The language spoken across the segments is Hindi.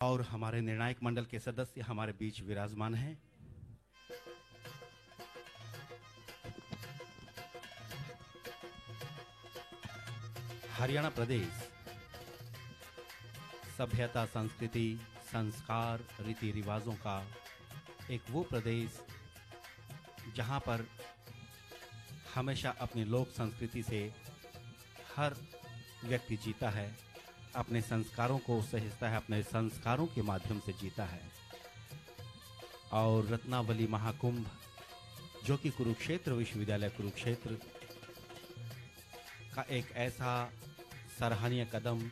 और हमारे निर्णायक मंडल के सदस्य हमारे बीच विराजमान हैं। हरियाणा प्रदेश सभ्यता, संस्कृति, संस्कार, रीति रिवाजों का एक वो प्रदेश जहां पर हमेशा अपनी लोक संस्कृति से हर व्यक्ति जीता है, अपने संस्कारों को सहेजता है, अपने संस्कारों के माध्यम से जीता है। और रत्नावली महाकुंभ जो कि कुरुक्षेत्र विश्वविद्यालय कुरुक्षेत्र का एक ऐसा सराहनीय कदम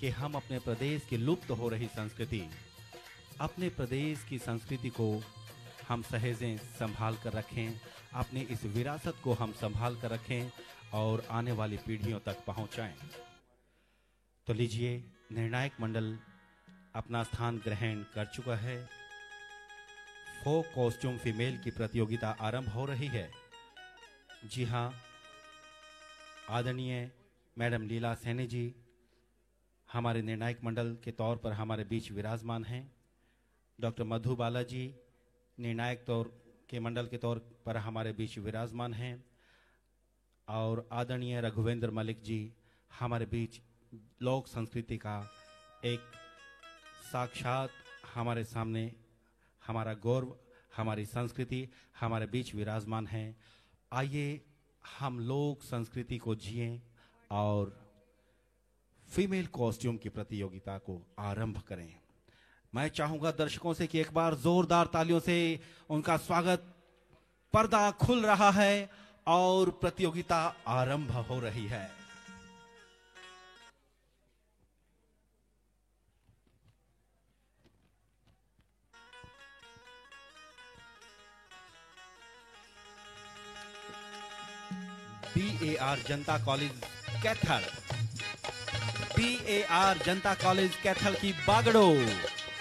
कि हम अपने प्रदेश की लुप्त हो रही संस्कृति, अपने प्रदेश की संस्कृति को हम सहेजें, संभाल कर रखें, अपनी इस विरासत को हम संभाल कर रखें और आने वाली पीढ़ियों तक पहुंचाएं। तो लीजिए, निर्णायक मंडल अपना स्थान ग्रहण कर चुका है। फोक कॉस्ट्यूम फीमेल की प्रतियोगिता आरंभ हो रही है। जी हां, आदरणीय मैडम लीला सैनी जी हमारे निर्णायक मंडल के तौर पर हमारे बीच विराजमान हैं। डॉक्टर मधु बालाजी निर्णायक तौर के मंडल के तौर पर हमारे बीच विराजमान हैं। और आदरणीय रघुवेंद्र मलिक जी हमारे बीच लोक संस्कृति का एक साक्षात हमारे सामने हमारा गौरव, हमारी संस्कृति हमारे बीच विराजमान है। आइए हम लोक संस्कृति को जिएं और फीमेल कॉस्ट्यूम की प्रतियोगिता को आरंभ करें। मैं चाहूंगा दर्शकों से कि एक बार जोरदार तालियों से उनका स्वागत। पर्दा खुल रहा है और प्रतियोगिता आरंभ हो रही है। BAR जनता कॉलेज कैथल, BAR जनता कॉलेज कैथल की बागड़ो,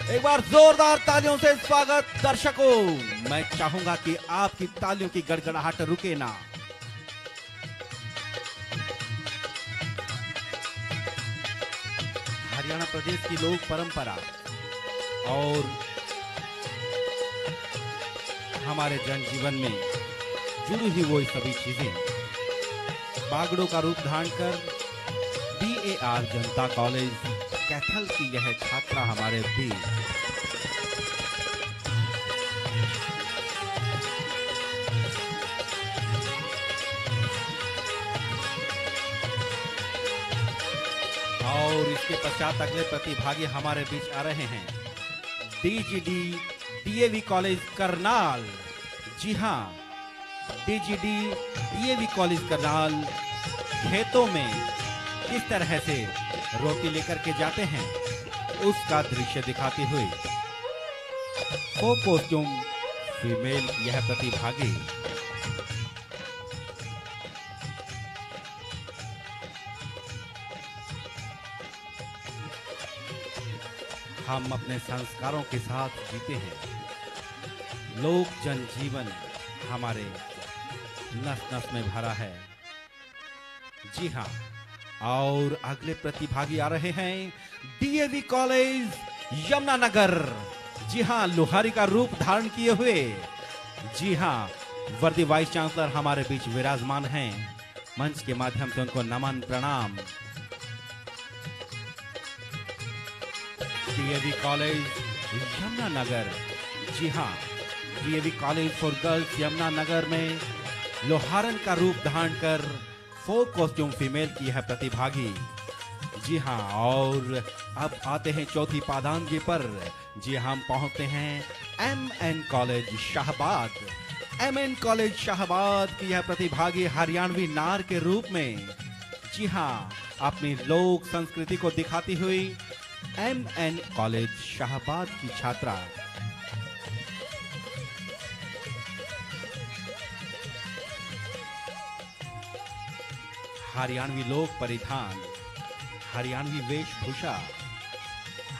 एक बार जोरदार तालियों से स्वागत। दर्शकों, मैं चाहूंगा कि आपकी तालियों की गड़गड़ाहट रुके ना। हरियाणा प्रदेश की लोक परंपरा और हमारे जनजीवन में जुड़ी हुई वो सभी चीजें बागड़ों का रूप धारण कर BAR जनता कॉलेज कैथल की यह छात्रा हमारे बीच और इसके पश्चात अगले प्रतिभागी हमारे बीच आ रहे हैं। DGD DAV college Karnal. जी हां, DGD DAV कॉलेज करनाल खेतों में किस तरह से रोटी लेकर के जाते हैं उसका दृश्य दिखाती हुई फोक कॉस्ट्यूम फीमेल यह प्रतिभागी हम अपने संस्कारों के साथ जीते हैं। लोक जनजीवन हमारे नस नस में भरा है। जी हां, और अगले प्रतिभागी आ रहे हैं DAV कॉलेज यमुनानगर। जी हां, लोहारी का रूप धारण किए हुए। जी हां, वर्दी वाइस चांसलर हमारे बीच विराजमान हैं। मंच के माध्यम से उनको नमन प्रणाम। DAV college Yamunanagar. जी हां, DAV college for girls Yamunanagar में लोहारन का रूप धारण कर फोक कॉस्ट्यूम फीमेल की है प्रतिभागी। जी हां, और अब आते हैं चौथी पादांजी पर। जी हम पहुंचते हैं MN college Shahbad. MN college Shahbad की यह प्रतिभागी हरियाणवी नार के रूप में, जी हां, अपनी लोक संस्कृति को दिखाती हुई MN कॉलेज शाहबाद की छात्रा। हरियाणवी लोक परिधान, हरियाणवी वेशभूषा,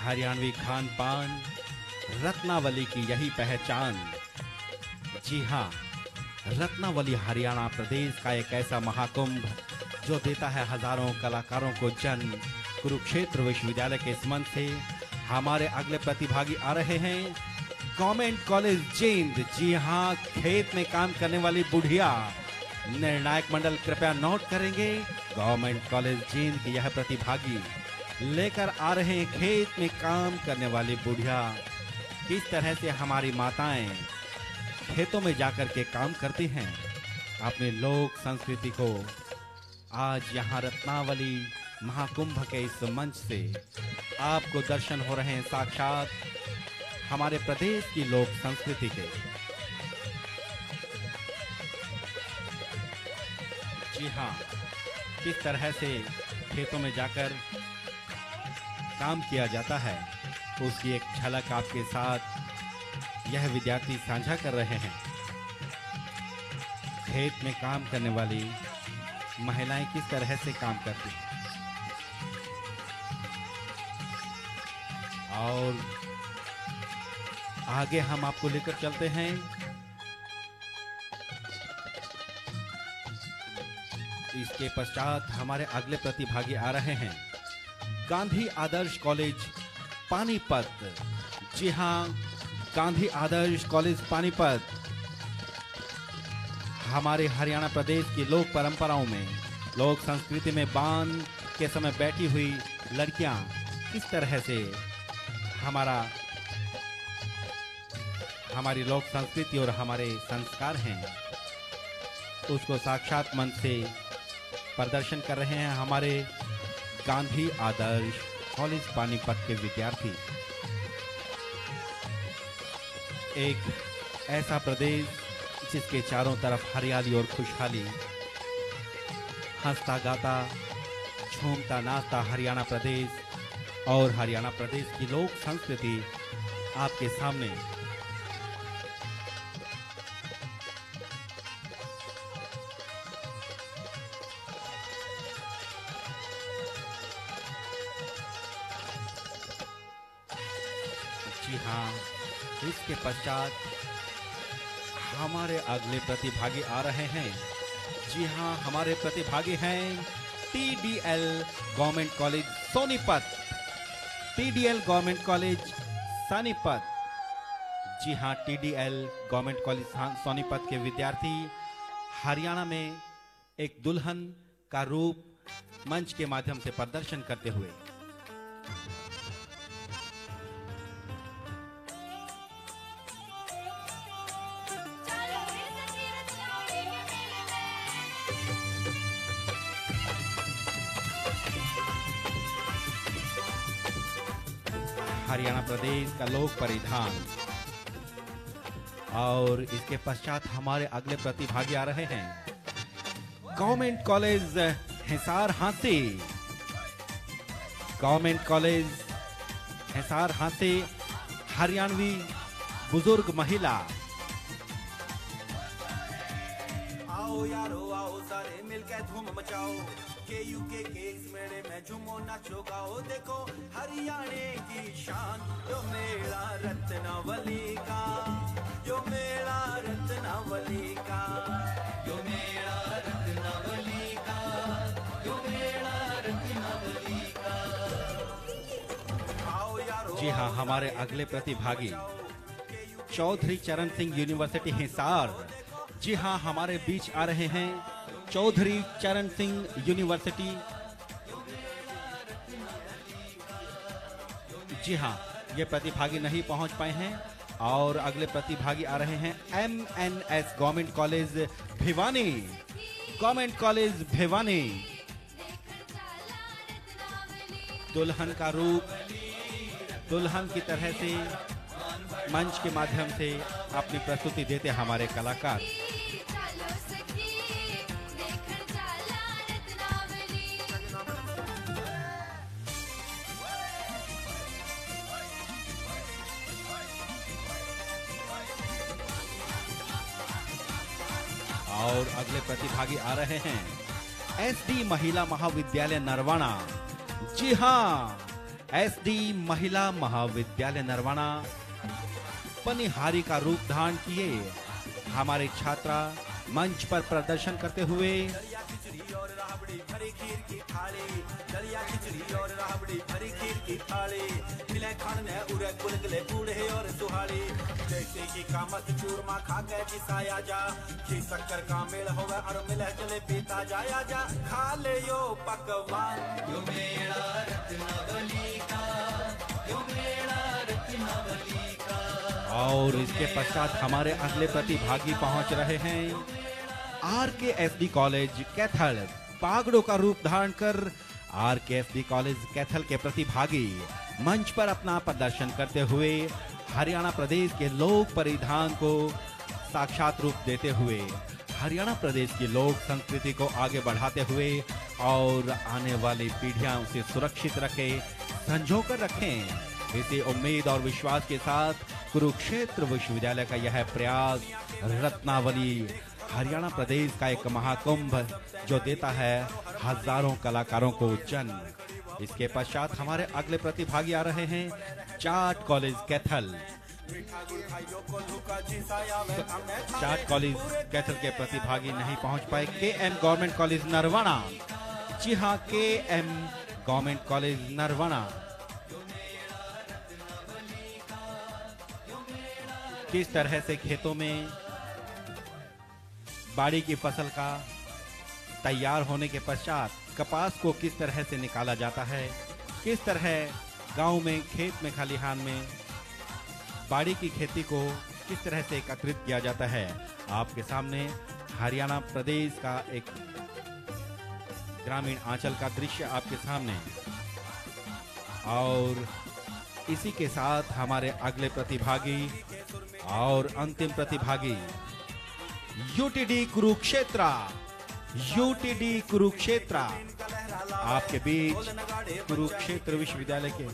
हरियाणवी खान पान, रत्नावली की यही पहचान। जी हां, रत्नावली हरियाणा प्रदेश का एक ऐसा महाकुंभ जो देता है हजारों कलाकारों को जन्म। कुरुक्षेत्र विश्वविद्यालय के इस मंच से हमारे अगले प्रतिभागी आ रहे हैं गवर्नमेंट कॉलेज जींद। जी हाँ, खेत में काम करने वाली बुढ़िया। निर्णायक मंडल कृपया नोट करेंगे, गवर्नमेंट कॉलेज जींद की यह प्रतिभागी लेकर आ रहे हैं खेत में काम करने वाली बुढ़िया। किस तरह से हमारी माताएं खेतों में जाकर के काम करती हैं, अपने लोक संस्कृति को आज यहाँ रत्नावली महाकुंभ के इस मंच से आपको दर्शन हो रहे हैं साक्षात हमारे प्रदेश की लोक संस्कृति के। जी हाँ, किस तरह से खेतों में जाकर काम किया जाता है उसकी एक झलक आपके साथ यह विद्यार्थी साझा कर रहे हैं। खेत में काम करने वाली महिलाएं किस तरह से काम करती हैं और आगे हम आपको लेकर चलते हैं। इसके पश्चात हमारे अगले प्रतिभागी आ रहे हैं गांधी आदर्श कॉलेज पानीपत। जी हाँ, गांधी आदर्श कॉलेज पानीपत हमारे हरियाणा प्रदेश की लोक परंपराओं में, लोक संस्कृति में बांध के समय बैठी हुई लड़कियां किस तरह से हमारी लोक संस्कृति और हमारे संस्कार हैं उसको साक्षात मन से प्रदर्शन कर रहे हैं हमारे गांधी आदर्श कॉलेज पानीपत के विद्यार्थी। एक ऐसा प्रदेश जिसके चारों तरफ हरियाली और खुशहाली, हंसता गाता झूमता नाचता हरियाणा प्रदेश और हरियाणा प्रदेश की लोक संस्कृति आपके सामने। जी हाँ, इसके पश्चात हमारे अगले प्रतिभागी आ रहे हैं। जी हाँ, हमारे प्रतिभागी हैं TDL government college Sonipat. TDL government college Sonipat. जी हाँ, TDL गवर्नमेंट कॉलेज सोनीपत के विद्यार्थी हरियाणा में एक दुल्हन का रूप मंच के माध्यम से प्रदर्शन करते हुए। हरियाणा प्रदेश का लोक परिधान। और इसके पश्चात हमारे अगले प्रतिभागी आ रहे हैं government college Hisar Hansi. Government college Hisar Hansi Haryanvi बुजुर्ग महिला। आओ यारो आओ सारे मिलकर धूम मचाओ, के इस मेले में झूमो नाचो गाओ, देखो हरियाणे की शान, यो मेला रत्नावली का, यो मेला रत्नावली का, यो मेला रत्नावली का, यो मेला रत्नावली का। आओ यारो। जी हाँ, हमारे अगले प्रतिभागी चौधरी चरण सिंह यूनिवर्सिटी हिसार। जी हाँ, हमारे बीच आ रहे हैं चौधरी चरण सिंह यूनिवर्सिटी। जी हाँ, ये प्रतिभागी नहीं पहुंच पाए हैं और अगले प्रतिभागी आ रहे हैं MNS government college Bhiwani. Government college Bhiwani दुल्हन का रूप दुल्हन की तरह से मंच के माध्यम से अपनी प्रस्तुति देते हमारे कलाकार। और अगले प्रतिभागी आ रहे हैं SD महिला महाविद्यालय नरवाना। जी हाँ, SD महिला महाविद्यालय नरवाना पनिहारी का रूप धारण किए हमारे छात्रा मंच पर प्रदर्शन करते हुए राबड़ी भरी खीर की थाली, दलिया खिचड़ी और राबड़ी भरी खीर की थाली, मिले खाने उरे गुलगुले बूढ़े और सुहाली, जैसे की कामत चूरमा खा के पिसाया जा, घी शक्कर का मेल होगा और मिले चले पीता जाया जा, खा ले यो पकवान, यो मेरा रत्नावली का, यो मेरा रत्नावली का। और इसके पश्चात हमारे अगले प्रतिभागी पहुंच रहे हैं RKSD कॉलेज कैथल। पागड़ों का रूप धारण कर RKSD कॉलेज कैथल के प्रतिभागी मंच पर अपना प्रदर्शन करते हुए हरियाणा प्रदेश के लोक परिधान को साक्षात रूप देते हुए हरियाणा प्रदेश की लोक संस्कृति को आगे बढ़ाते हुए और आने वाली पीढ़ियां उसे सुरक्षित रखे, संजो कर रखें, इसी उम्मीद और विश्वास के साथ कुरुक्षेत्र विश्वविद्यालय का यह प्रयास रत्नावली हरियाणा प्रदेश का एक महाकुंभ जो देता है हजारों कलाकारों को जन्म। इसके पश्चात हमारे अगले प्रतिभागी आ रहे हैं जाट कॉलेज कैथल। जाट कॉलेज कैथल के प्रतिभागी नहीं पहुंच पाए KM गवर्नमेंट कॉलेज नरवाना। जी हाँ, KM गवर्नमेंट कॉलेज नरवाना किस तरह से खेतों में बाड़ी की फसल का तैयार होने के पश्चात कपास को किस तरह से निकाला जाता है, किस तरह गांव में खेत में खलिहान में बाड़ी की खेती को किस तरह से एकत्रित किया जाता है, आपके सामने हरियाणा प्रदेश का एक ग्रामीण आंचल का दृश्य आपके सामने। और इसी के साथ हमारे अगले प्रतिभागी और अंतिम प्रतिभागी UTD कुरुक्षेत्र आपके बीच कुरुक्षेत्र विश्वविद्यालय के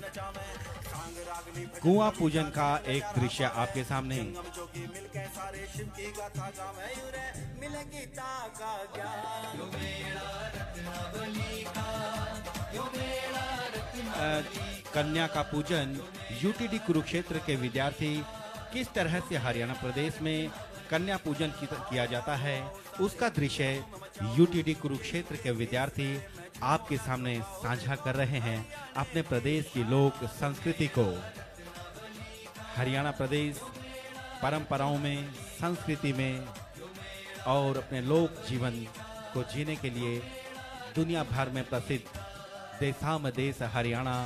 कुआं पूजन का एक दृश्य आपके सामने। कन्या का पूजन UTD कुरुक्षेत्र के विद्यार्थी किस तरह से हरियाणा प्रदेश में कन्या पूजन किया जाता है, उसका दृश्य UTD कुरुक्षेत्र के विद्यार्थी आपके सामने साझा कर रहे हैं अपने प्रदेश की लोक संस्कृति को। हरियाणा प्रदेश परंपराओं में, संस्कृति में और अपने लोक जीवन को जीने के लिए दुनिया भर में प्रसिद्ध देशाम देश हरियाणा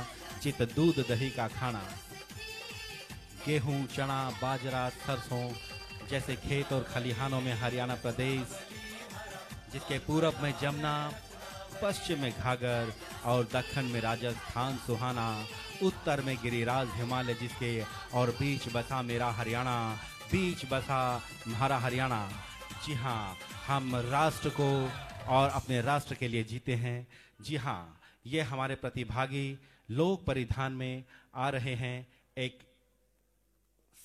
चित दूध दही का खाना। गेहूं, चना, बाजरा, सरसों जैसे खेत और खलिहानों में हरियाणा प्रदेश, जिसके पूरब में जमुना, पश्चिम में घाघर और दक्षिण में राजस्थान सुहाना, उत्तर में गिरिराज हिमालय जिसके और बीच बसा मेरा हरियाणा, बीच बसा हमारा हरियाणा। जी हाँ, हम राष्ट्र को और अपने राष्ट्र के लिए जीते हैं। जी हाँ, ये हमारे प्रतिभागी लोक परिधान में आ रहे हैं एक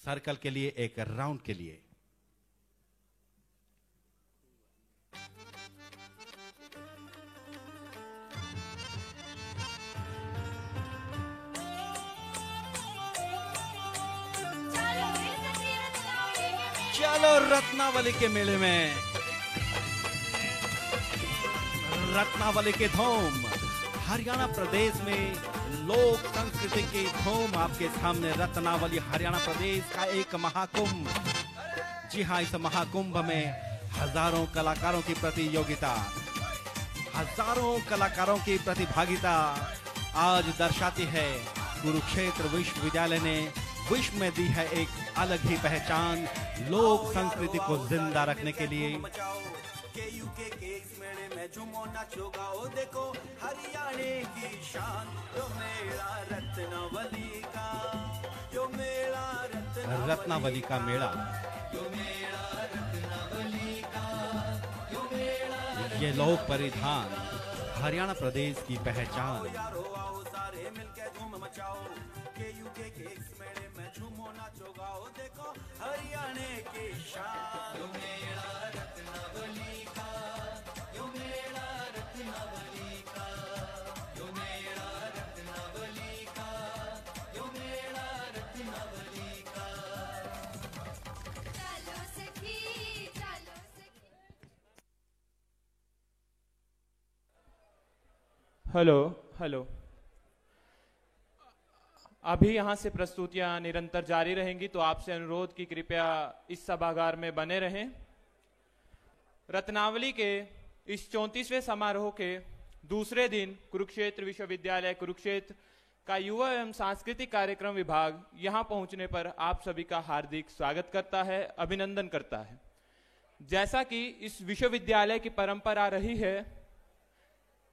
सर्कल के लिए, एक राउंड के लिए। चलो रत्नावली के मेले में, रत्नावली के धूम, हरियाणा प्रदेश में लोक संस्कृति की धूम आपके सामने। रत्नावली हरियाणा प्रदेश का एक महाकुंभ। जी हाँ, इस महाकुंभ में हजारों कलाकारों की प्रतियोगिता, हजारों कलाकारों की प्रतिभागिता आज दर्शाती है कुरुक्षेत्र विश्वविद्यालय ने विश्व में दी है एक अलग ही पहचान लोक संस्कृति को जिंदा रखने के लिए। झूमो नाचो गाओ देखो हरियाणे की शान, यो मेला रत्नावली का, यो मेला रत्नावली का मेला, ये लोक परिधान हरियाणा प्रदेश की पहचान। सारे मिलके धूम मचाओ, मेले में झूमो नाचो गाओ देखो हरियाणे की शान, यो मेला रत्नावली का, यो मेला रत्नावली का, यो मेला रत्नावली का, यो मेला रत्नावली का। चलो सखी, चलो सखी। Hello hello. अभी यहाँ से प्रस्तुतियां निरंतर जारी रहेंगी, तो आपसे अनुरोध कि कृपया इस सभागार में बने रहें। रत्नावली के इस 34वें समारोह के दूसरे दिन कुरुक्षेत्र विश्वविद्यालय कुरुक्षेत्र का युवा एवं सांस्कृतिक कार्यक्रम विभाग यहाँ पहुँचने पर आप सभी का हार्दिक स्वागत करता है, अभिनंदन करता है। जैसा कि इस विश्वविद्यालय की परंपरा रही है,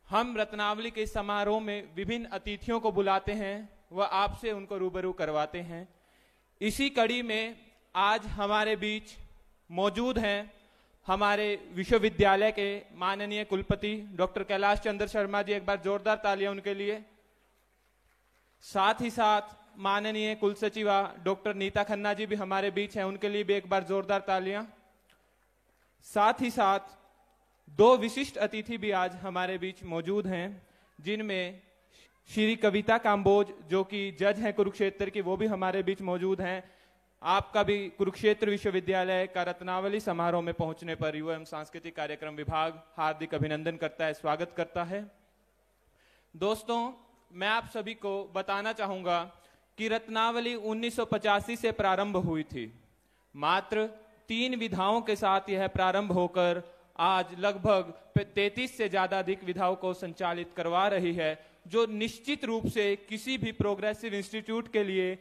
हम रत्नावली के समारोह में विभिन्न अतिथियों को बुलाते हैं व आपसे उनको रूबरू करवाते हैं। इसी कड़ी में आज हमारे बीच मौजूद हैं हमारे विश्वविद्यालय के माननीय कुलपति डॉक्टर कैलाश चंद्र शर्मा जी, एक बार जोरदार तालियां उनके लिए। साथ ही साथ माननीय कुलसचिवा डॉक्टर नीता खन्ना जी भी हमारे बीच हैं, उनके लिए भी एक बार जोरदार तालियां। साथ ही साथ दो विशिष्ट अतिथि भी आज हमारे बीच मौजूद हैं, जिनमें श्री कविता काम्बोज जो कि जज हैं कुरुक्षेत्र की, वो भी हमारे बीच मौजूद हैं। आपका भी कुरुक्षेत्र विश्वविद्यालय का रत्नावली समारोह में पहुंचने पर युवा एवं सांस्कृतिक कार्यक्रम विभाग हार्दिक अभिनंदन करता है, स्वागत करता है। दोस्तों, मैं आप सभी को बताना चाहूंगा कि रत्नावली 1985 से प्रारंभ हुई थी। मात्र 3 विधाओं के साथ यह प्रारंभ होकर आज लगभग 33 से ज्यादा अधिक विधाओं को संचालित करवा रही है, जो निश्चित रूप से किसी भी प्रोग्रेसिव इंस्टीट्यूट के लिए